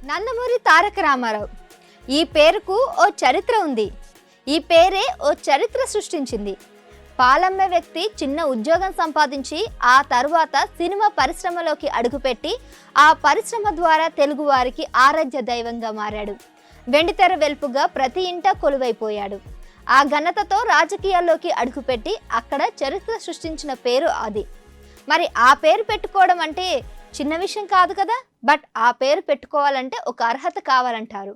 నందమూరి తారక రామారావు. ఈ పేరుకు ఓ చరిత్ర ఉంది. ఈ పేరే ఓ చరిత్ర సృష్టించింది. పాలమ్మే వ్యక్తి చిన్న ఉద్యోగం సంపాదించి ఆ తరువాత సినిమా పరిశ్రమలోకి అడుగుపెట్టి ఆ పరిశ్రమ ద్వారా తెలుగు వారికి ఆరాధ్య దైవంగా మారాడు. వెండితెర వెల్పుగా ప్రతి ఇంట కొలువైపోయాడు. ఆ ఘనతతో రాజకీయాల్లోకి అడుగుపెట్టి అక్కడ చరిత్ర సృష్టించిన పేరు అది. మరి ఆ పేరు పెట్టుకోవడం అంటే చిన్న విషయం కాదు కదా. బట్ ఆ పేరు పెట్టుకోవాలంటే ఒక అర్హత కావాలంటారు.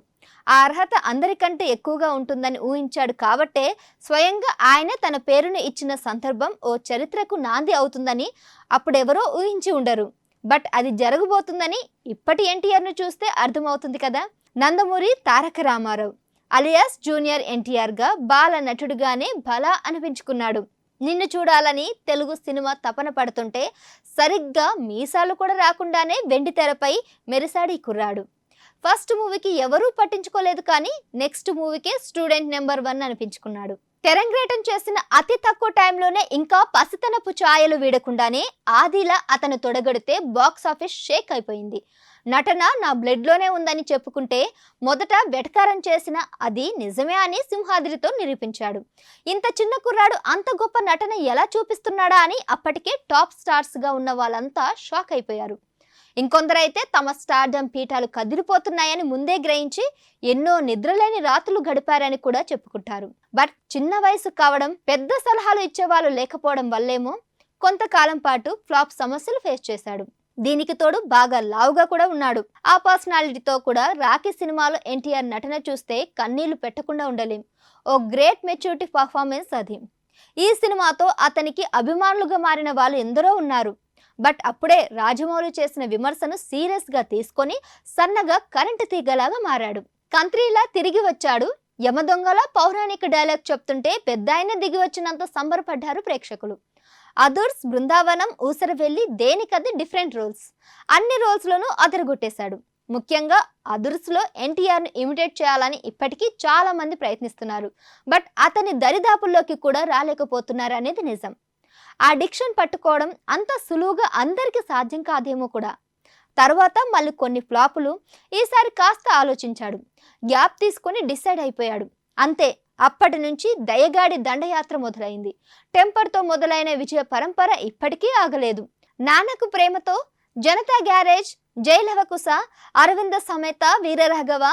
ఆ అర్హత అందరికంటే ఎక్కువగా ఉంటుందని ఊహించాడు కాబట్టే స్వయంగా ఆయనే తన పేరును ఇచ్చిన సందర్భం ఓ చరిత్రకు నాంది అవుతుందని అప్పుడెవరో ఊహించి ఉండరు. బట్ అది జరగబోతుందని ఇప్పటి ఎన్టీఆర్ను చూస్తే అర్థమవుతుంది కదా. నందమూరి తారక రామారావు అలియాస్ జూనియర్ ఎన్టీఆర్గా బాల నటుడుగానే బలా అనిపించుకున్నాడు. నిన్ను చూడాలని తెలుగు సినిమా తపన పడుతుంటే సరిగ్గా మీసాలు కూడా రాకుండానే వెండితెరపై మెరిసాడి కుర్రాడు. ఫస్ట్ మూవీకి ఎవరూ పట్టించుకోలేదు, కానీ నెక్స్ట్ మూవీకే స్టూడెంట్ నెంబర్ 1 అనిపించుకున్నాడు. తెరంగేటం చేసిన అతి తక్కువ టైంలోనే ఇంకా పసితనపు ఛాయలు వీడకుండానే ఆదిలా అతను తొడగడితే బాక్స్ ఆఫీస్ షేక్ అయిపోయింది. నటన నా బ్లడ్లోనే ఉందని చెప్పుకుంటే మొదట వెటకారం చేసిన అది నిజమే అని సింహాద్రితో నిరూపించాడు. ఇంత చిన్న కుర్రాడు అంత గొప్ప నటన ఎలా చూపిస్తున్నాడా అని అప్పటికే టాప్ స్టార్స్గా ఉన్న వాళ్ళంతా షాక్ అయిపోయారు. ఇంకొందరైతే తమ స్టార్డమ్ పీఠాలు కదిలిపోతున్నాయని ముందే గ్రహించి ఎన్నో నిద్రలేని రాత్రులు గడిపారని కూడా చెప్పుకుంటారు. బట్ చిన్న వయసు కావడం, పెద్ద సలహాలు ఇచ్చేవాళ్ళు లేకపోవడం వల్లేమో కొంతకాలం పాటు ఫ్లాప్ సమస్యలు ఫేస్ చేశాడు. దీనికి తోడు బాగా లావుగా కూడా ఉన్నాడు. ఆ పర్సనాలిటీతో కూడా రాఖీ సినిమాలో ఎన్టీఆర్ నటన చూస్తే కన్నీళ్లు పెట్టకుండా ఉండలేం. ఓ గ్రేట్ మెచ్యూరిటీ పర్ఫార్మెన్స్ అది. ఈ సినిమాతో అతనికి అభిమానులుగా మారిన వాళ్ళు ఎందరో ఉన్నారు. బట్ అప్పుడే రాజమౌళి చేసిన విమర్శను సీరియస్గా తీసుకొని సన్నగా కరెంటు తీగలాగా మారాడు. కంత్రీలా తిరిగి వచ్చాడు. యమదొంగల పౌరాణిక డైలాగ్ చెప్తుంటే పెద్దాయన దిగి వచ్చినంత సంబరపడ్డారు ప్రేక్షకులు. అదుర్స్, బృందావనం, ఊసరవెల్లి దేనికది డిఫరెంట్ రోల్స్. అన్ని రోల్స్లోనూ అదరగొట్టేశాడు. ముఖ్యంగా అదుర్స్లో ఎన్టీఆర్ను ఇమిటేట్ చేయాలని ఇప్పటికీ చాలా మంది ప్రయత్నిస్తున్నారు. బట్ అతని దరిదాపుల్లోకి కూడా రాలేకపోతున్నారు అనేది నిజం. ఆ డిక్షన్ పట్టుకోవడం అంత సులువుగా అందరికీ సాధ్యం కాదేమో కూడా. తర్వాత మళ్ళీ కొన్ని ఫ్లాపులు. ఈసారి కాస్త ఆలోచించాడు. గ్యాప్ తీసుకొని డిసైడ్ అయిపోయాడు. అంతే, అప్పటి నుంచి దయగాడి దండయాత్ర మొదలైంది. టెంపర్తో మొదలైన విజయ పరంపర ఇప్పటికీ ఆగలేదు. నాన్నకు ప్రేమతో, జనతా గ్యారేజ్, జైలవకుశ, అరవింద సమేత వీరరాఘవ,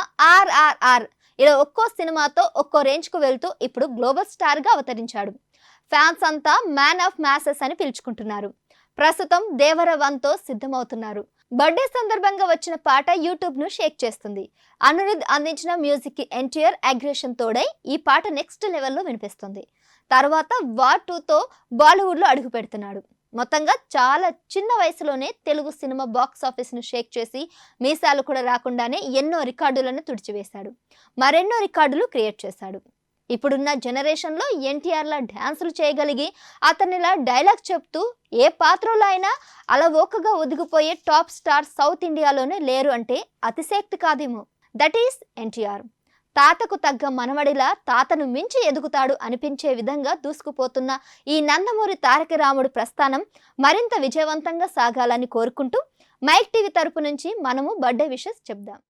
RRR ఇలా ఒక్కో సినిమాతో ఒక్కో రేంజ్కు వెళ్తూ ఇప్పుడు గ్లోబల్ స్టార్గా అవతరించాడు. ఫ్యాన్స్ అంతా మ్యాన్ ఆఫ్ మ్యాసెస్ అని పిలుచుకుంటున్నారు. ప్రస్తుతం దేవర 1తో సిద్ధమవుతున్నారు. బర్త్డే సందర్భంగా వచ్చిన పాట యూట్యూబ్ను షేక్ చేస్తుంది. అనిరుద్ అందించిన మ్యూజిక్కి ఎన్టీఆర్ అగ్రెషన్ తోడై ఈ పాట నెక్స్ట్ లెవెల్లో వినిపిస్తుంది. తర్వాత వార్ 2తో బాలీవుడ్లో అడుగు పెడుతున్నాడు. మొత్తంగా చాలా చిన్న వయసులోనే తెలుగు సినిమా బాక్స్ ఆఫీస్ను షేక్ చేసి మీసాలు కూడా రాకుండానే ఎన్నో రికార్డులను తుడిచివేశాడు. మరెన్నో రికార్డులు క్రియేట్ చేశాడు. ఇప్పుడున్న జనరేషన్లో ఎన్టీఆర్లా డ్యాన్సులు చేయగలిగి అతనిలా డైలాగ్ చెప్తూ ఏ పాత్రలో అయినా అలవోకగా ఒదిగిపోయే టాప్ స్టార్ సౌత్ ఇండియాలోనే లేరు అంటే అతిశక్తి కాదేమో. That is NTR. తాతకు తగ్గ మనవడిలా తాతను మించి ఎదుగుతాడు అనిపించే విధంగా దూసుకుపోతున్న ఈ నందమూరి తారక రాముడు ప్రస్థానం మరింత విజయవంతంగా సాగాలని కోరుకుంటూ మైక్ టీవీ తరపు నుంచి మనము బర్త్డే విషెస్ చెప్దాం.